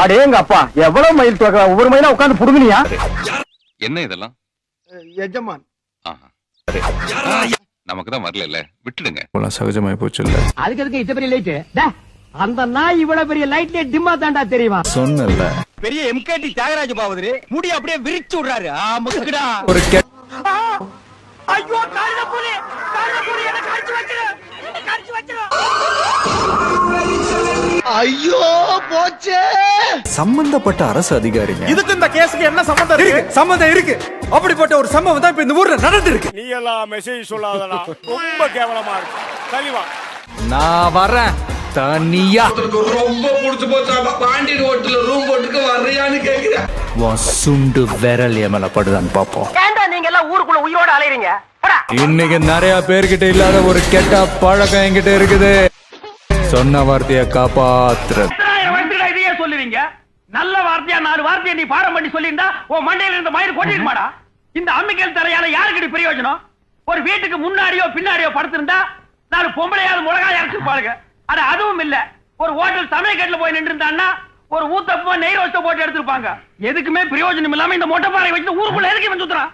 அடேங்க அப்பா, எவ்வளவு மயில் துவக்கலாம், ஒவ்வொரு மயிலா உட்கார்ந்து புடுங்குனியா? என்ன இதெல்லாம்? எஜமான். நமக்கு தான் வரல, விட்டுடுங்க. சகஜமாய் போச்சு இல்ல. அதுக்கு எதுக்கு இத்த பெரிய லைட்? அந்த நாய் இவ்வளவு பெரிய லைட்ல டிம்மா தாண்டா தெரியுமா? சொன்னல. பெரிய எம்கேடி தியாகராஜ பாவதரு முடி அப்படியே விரிச்சு விடுறாரு. முக்குடா. ஒரு ஐயோ கால்ல புலி என்ன காய்ச்சி வச்சிரு. ஐயோ போச்சே. சம்பந்தப்பட்ட அரசு அதிகாரிங்க. இதுக்கு இந்த கேஸுக்கு என்ன சம்பந்தம் இருக்கு? சம்பந்தம் இருக்கு. அப்படிப்பட்ட ஒரு சம்பவம் தான் இப்ப இந்த ஊர்ல நடந்திருக்கு. நீ எல்லாம் மெசேஜ் சொல்லாதடா. ரொம்ப கேவலமா இருக்கு. தெளிவா. நான் வரேன் தனியா. ரொம்ப புடிச்சு போச்சா, பாண்டி ரோட்ல ரூம் போட்டுக்கு வர்றியான்னு கேக்குறேன். சுண்டு விரல் எமல படுதான் பாப்போம். ஏண்டா நீங்க எல்லாம் ஊருக்குள்ள உயிரோட அலையறீங்க? இன்னைக்கு நிறைய பேர்கிட்ட இல்லாத ஒரு கெட்ட பழக்கம் என்கிட்ட இருக்குது. சொன்ன வார்த்தைய காப்பாத்துற. இதையே சொல்லுவீங்க. நல்ல வார்த்தையா 4 வார்த்தையை நீ பாடம் பண்ணி சொல்லியிருந்தா உன் மண்டையில இருந்த மயிர் கொட்டிருமாடா. இந்த அம்மிக்கல் தலையால யாருக்கு பிரயோஜனம்? ஒரு வீட்டுக்கு முன்னாடியோ பின்னாடியோ படுத்திருந்தா 4 பொம்பளையாவது மிளகாய் அரைச்சிருப்பாளுங்க. ஆனா அதுவும் இல்ல. ஒரு ஹோட்டல் சமயக்கட்டுல போய் நின்று இருந்தான்னா ஒரு ஊத்தப்போ நெய் ரோஸ்ட போட்டு எடுத்திருப்பாங்க. எதுக்குமே பிரயோஜனம் இல்லாம இந்த மொட்டைப்பாறை வச்சு ஊருக்குள்ள எதுக்கு வந்து சுத்துறான்?